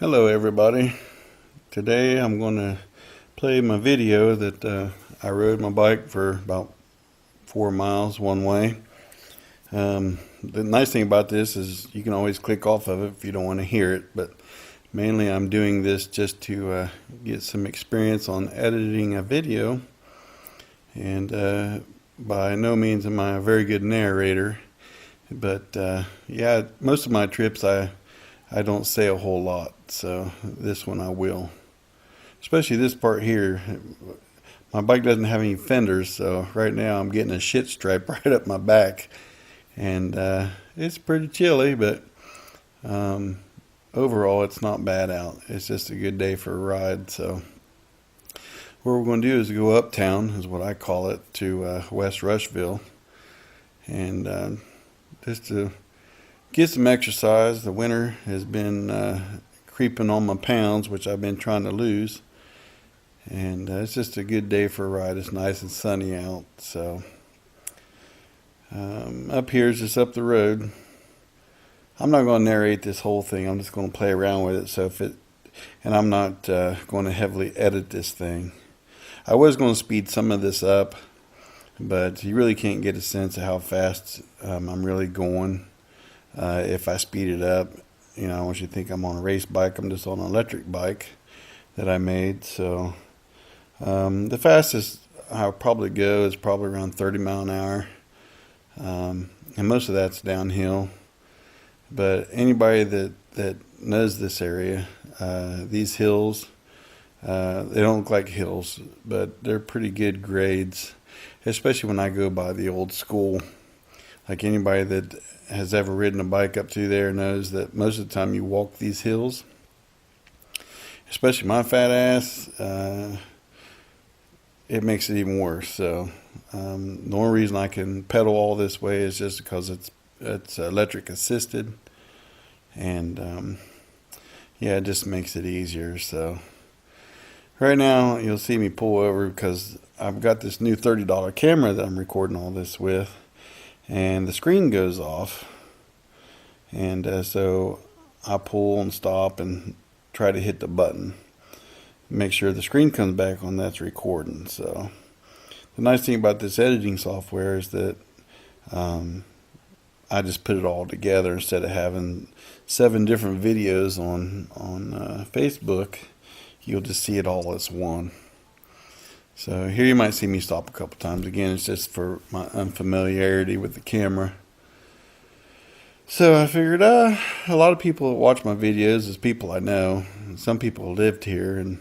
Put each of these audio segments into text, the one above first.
Hello everybody. Today I'm going to play my video that I rode my bike for about 4 miles one way. The nice thing about this is you can always click off of it if you don't want to hear it, but mainly I'm doing this just to get some experience on editing a video, and by no means am I a very good narrator, but yeah, most of my trips I don't say a whole lot, so this one I will. Especially this part here. My bike doesn't have any fenders, so right now I'm getting a shit stripe right up my back. And it's pretty chilly, but overall it's not bad out. It's just a good day for a ride. So what we're going to do is go uptown, is what I call it, to West Rushville. And just to get some exercise. The winter has been creeping on my pounds, which I've been trying to lose. And it's just a good day for a ride. It's nice and sunny out. So up here is just up the road. I'm not going to narrate this whole thing. I'm just going to play around with it. And I'm not going to heavily edit this thing. I was going to speed some of this up, but you really can't get a sense of how fast I'm really going. If I speed it up, I want you to think I'm on a race bike. I'm just on an electric bike that I made. So the fastest I'll probably go is probably around 30 mile an hour. And most of that's downhill. But anybody that knows this area, these hills, they don't look like hills, but they're pretty good grades, especially when I go by the old school. Like anybody that has ever ridden a bike up through there knows that most of the time you walk these hills, especially my fat ass, it makes it even worse. So the only reason I can pedal all this way is just because it's electric assisted, and yeah, it just makes it easier. So right now you'll see me pull over because I've got this new $30 camera that I'm recording all this with. And the screen goes off, and so I pull and stop and try to hit the button, make sure the screen comes back on that's recording. So the nice thing about this editing software is that I just put it all together instead of having 7 different videos on Facebook. You'll just see it all as one. So here you might see me stop a couple times. Again, it's just for my unfamiliarity with the camera. So I figured a lot of people that watch my videos is people I know. Some people lived here. And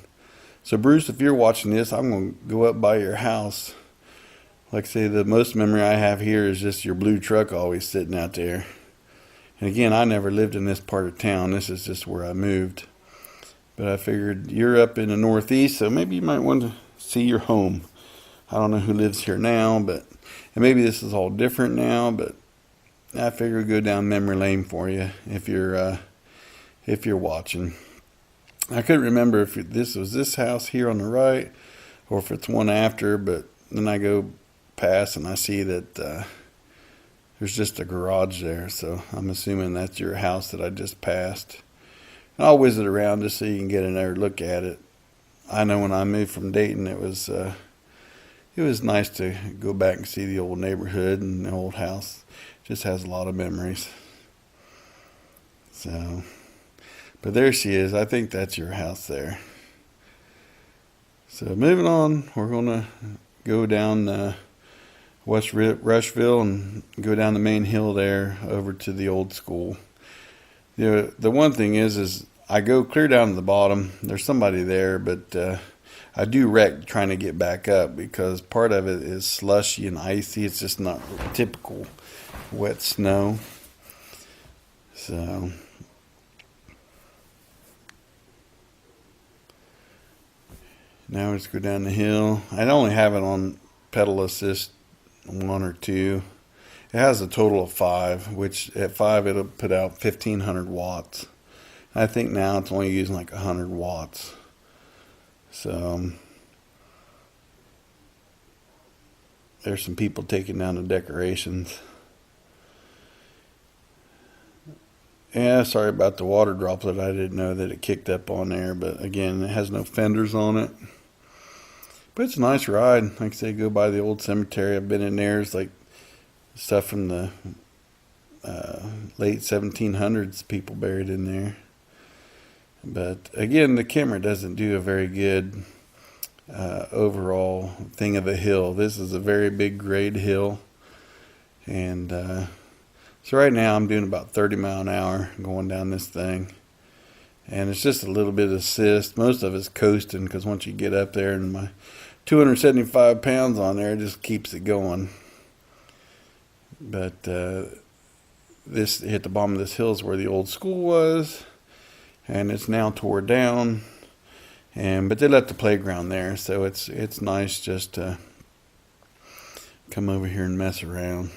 so Bruce, if you're watching this, I'm going to go up by your house. Like I say, the most memory I have here is just your blue truck always sitting out there. And again, I never lived in this part of town. This is just where I moved. But I figured you're up in the Northeast, so maybe you might want to see your home. I don't know who lives here now, and maybe this is all different now, but I figured I'd go down memory lane for you if you're watching. I couldn't remember if this was this house here on the right or if it's one after, but then I go past and I see that there's just a garage there, so I'm assuming that's your house that I just passed. And I'll whiz it around just so you can get another look at it. I know when I moved from Dayton, it was nice to go back and see the old neighborhood and the old house. It just has a lot of memories. So, but there she is. I think that's your house there. So moving on, we're gonna go down West Rushville and go down the main hill there over to the old school. The one thing is I go clear down to the bottom. There's somebody there, but I do wreck trying to get back up because part of it is slushy and icy. It's just not typical wet snow. So now let's go down the hill. I only have it on pedal assist 1 or 2. It has a total of 5, which at 5 it'll put out 1,500 watts. I think now it's only using like 100 watts. So there's some people taking down the decorations. Yeah, sorry about the water droplet. I didn't know that it kicked up on there, but again, it has no fenders on it. But it's a nice ride. Like I say, go by the old cemetery. I've been in there. It's like stuff from the late 1700s, people buried in there. But again, the camera doesn't do a very good overall thing of a hill. This is a very big grade hill. And so right now I'm doing about 30 mile an hour going down this thing. And it's just a little bit of assist. Most of it's coasting because once you get up there and my 275 pounds on there, it just keeps it going. But this hit the bottom of this hill is where the old school was. And it's now tore down. But they left the playground there. So it's nice just to come over here and mess around.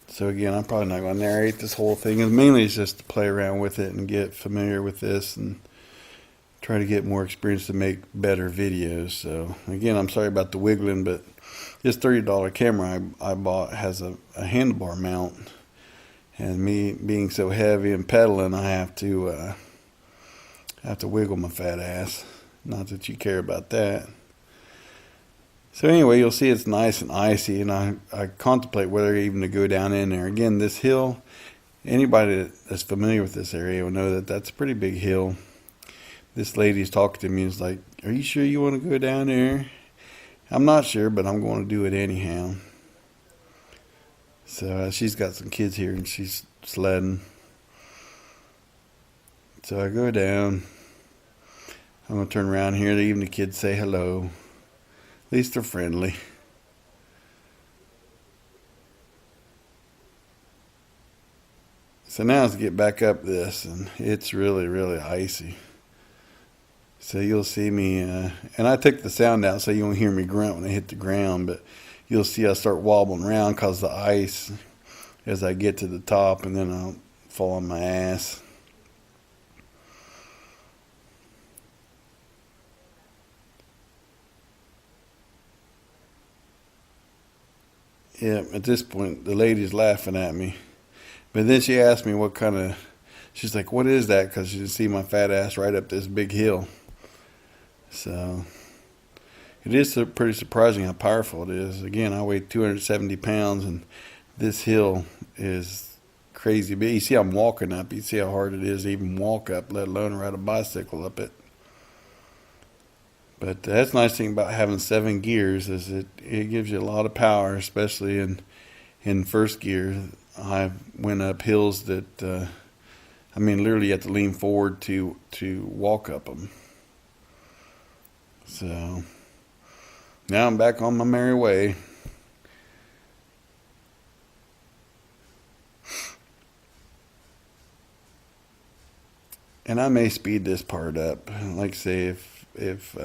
So again, I'm probably not going to narrate this whole thing. And mainly it's just to play around with it and get familiar with this and try to get more experience to make better videos. So again, I'm sorry about the wiggling, but this $30 camera I bought has a handlebar mount. And me being so heavy and pedaling, I have to wiggle my fat ass. Not that you care about that. So anyway, you'll see it's nice and icy, and I contemplate whether even to go down in there. Again, this hill, anybody that's familiar with this area will know that that's a pretty big hill. This lady's talking to me and is like, "Are you sure you want to go down there?" I'm not sure, but I'm going to do it anyhow. So she's got some kids here and she's sledding. So I go down. I'm going to turn around here. Even the kids say hello. At least they're friendly. So now let's get back up this, and it's really, really icy. So you'll see me, and I took the sound out so you won't hear me grunt when I hit the ground, but you'll see I start wobbling around because of the ice as I get to the top, and then I'll fall on my ass. Yeah, at this point, the lady's laughing at me. But then she asked me what kind of, she's like, "What is that?" Because she can see my fat ass right up this big hill. So it is pretty surprising how powerful it is. Again, I weigh 270 pounds, and this hill is crazy big. You see I'm walking up. You see how hard it is to even walk up, let alone ride a bicycle up it. But that's the nice thing about having 7 gears is it gives you a lot of power, especially in first gear. I went up hills that, literally you have to lean forward to walk up them. So now I'm back on my merry way. And I may speed this part up. Like I say, if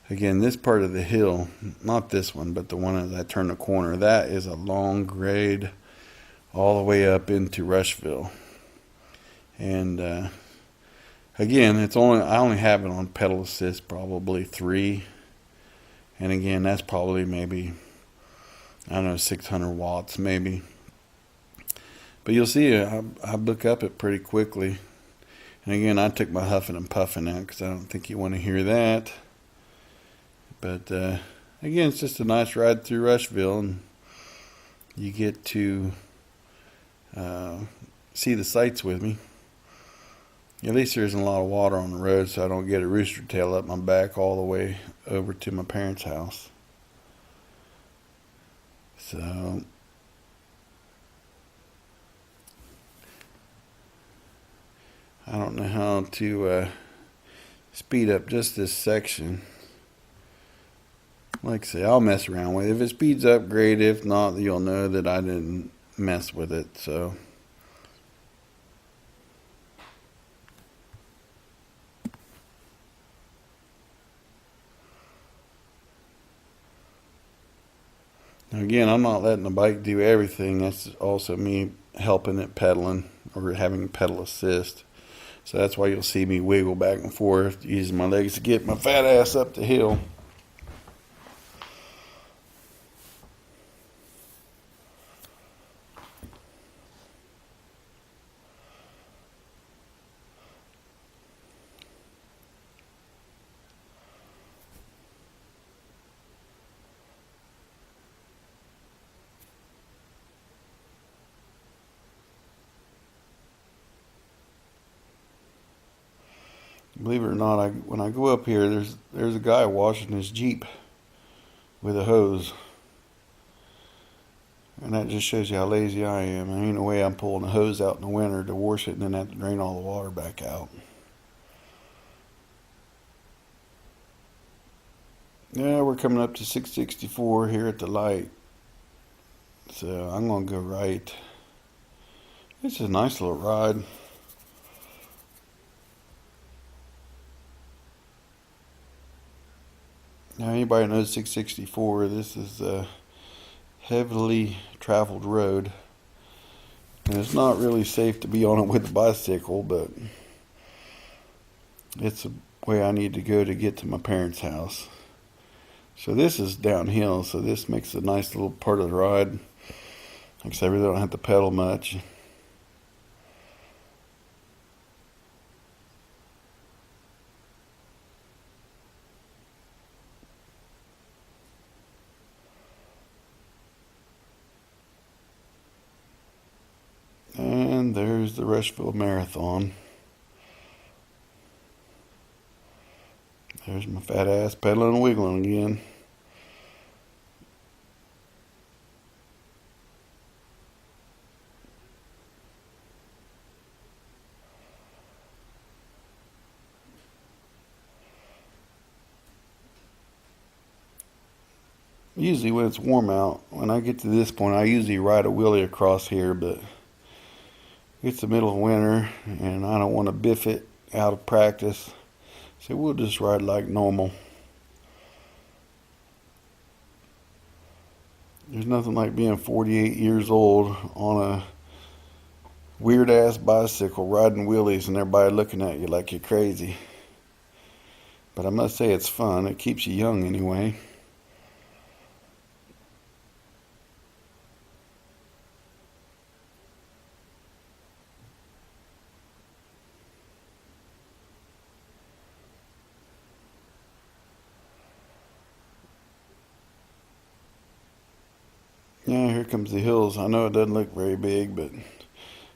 again, this part of the hill, not this one, but the one as I turn the corner, that is a long grade all the way up into Rushville. And again, I only have it on pedal assist, probably 3. And again, that's probably maybe, 600 watts maybe. But you'll see I book up it pretty quickly. And again, I took my huffing and puffing out because I don't think you want to hear that. But again, it's just a nice ride through Rushville, and you get to see the sights with me. At least there isn't a lot of water on the road, so I don't get a rooster tail up my back all the way over to my parents' house. So I don't know how to speed up just this section. Like I say, I'll mess around with it. If it speeds up, great. If not, you'll know that I didn't mess with it. So again, I'm not letting the bike do everything. That's also me helping it pedaling or having pedal assist. So that's why you'll see me wiggle back and forth, using my legs to get my fat ass up the hill. believe it or not, when I go up here, there's a guy washing his Jeep with a hose. And that just shows you how lazy I am. There ain't no way I'm pulling a hose out in the winter to wash it and then have to drain all the water back out. Yeah, we're coming up to 664 here at the light. So I'm going to go right. It's a nice little ride. Now anybody knows 664, this is a heavily traveled road. And it's not really safe to be on it with a bicycle, but it's a way I need to go to get to my parents' house. So this is downhill, so this makes a nice little part of the ride. Like I said, I really don't have to pedal much. And there's the Rushville Marathon. There's my fat ass pedaling and wiggling again. Usually when it's warm out, when I get to this point, I usually ride a wheelie across here, but it's the middle of winter and I don't want to biff it out of practice. So we'll just ride like normal. There's nothing like being 48 years old on a weird ass bicycle riding wheelies and everybody looking at you like you're crazy. But I must say it's fun. It keeps you young anyway. Yeah, here comes the hills. I know it doesn't look very big, but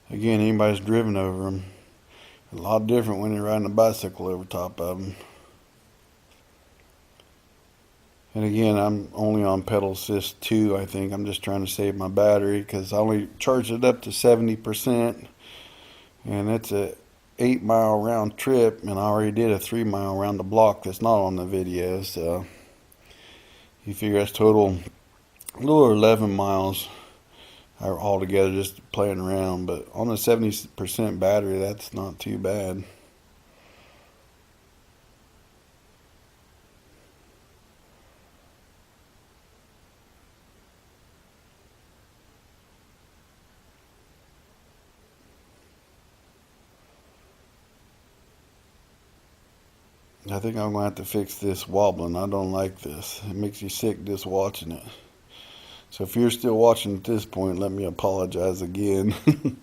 again, anybody's driven over them. A lot different when you're riding a bicycle over top of them. And again, I'm only on pedal assist 2, I think. I'm just trying to save my battery because I only charged it up to 70%. And that's a 8-mile round trip, and I already did a 3-mile round the block that's not on the video. So you figure that's total a little over 11 miles altogether just playing around. But on a 70% battery, that's not too bad. I think I'm going to have to fix this wobbling. I don't like this. It makes you sick just watching it. So if you're still watching at this point, let me apologize again. I'm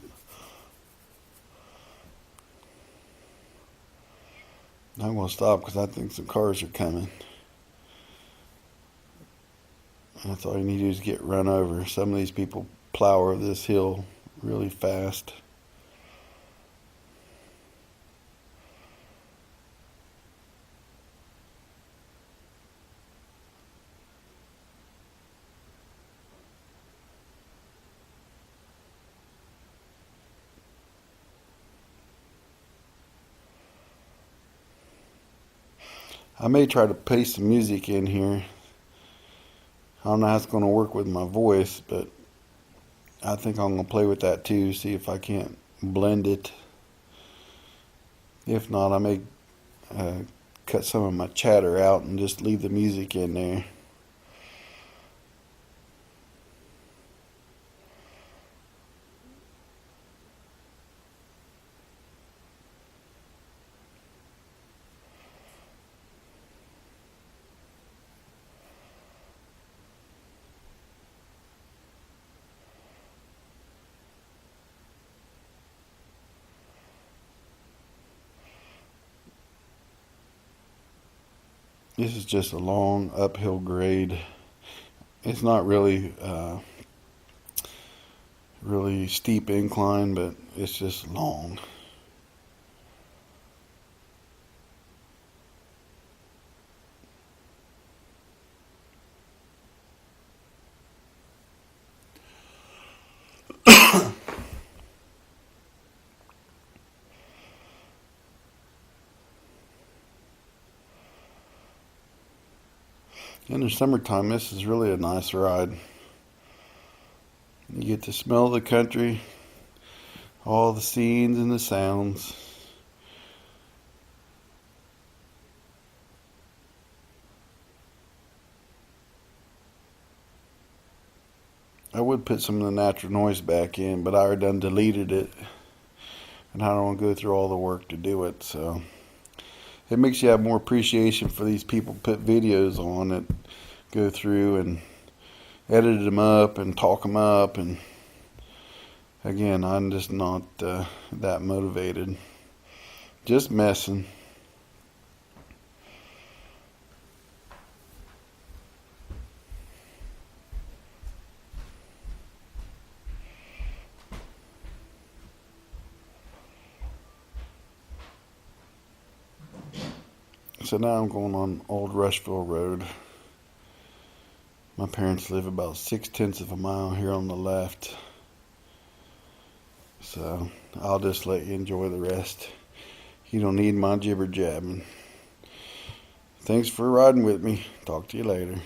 going to stop because I think some cars are coming. That's all you need to do is get run over. Some of these people plow over this hill really fast. I may try to paste some music in here. I don't know how it's going to work with my voice, but I think I'm going to play with that too, see if I can't blend it. If not, I may cut some of my chatter out and just leave the music in there. This is just a long uphill grade. It's not really really steep incline, but it's just long. In the summertime, this is really a nice ride. You get to smell the country, all the scenes and the sounds. I would put some of the natural noise back in, but I already done deleted it, and I don't want to go through all the work to do it. So it makes you have more appreciation for these people put videos on that go through and edit them up and talk them up. And again, I'm just not that motivated. Just messing. So now I'm going on Old Rushville Road. My parents live about 6/10 of a mile here on the left. So I'll just let you enjoy the rest. You don't need my jibber jabbing. Thanks for riding with me. Talk to you later.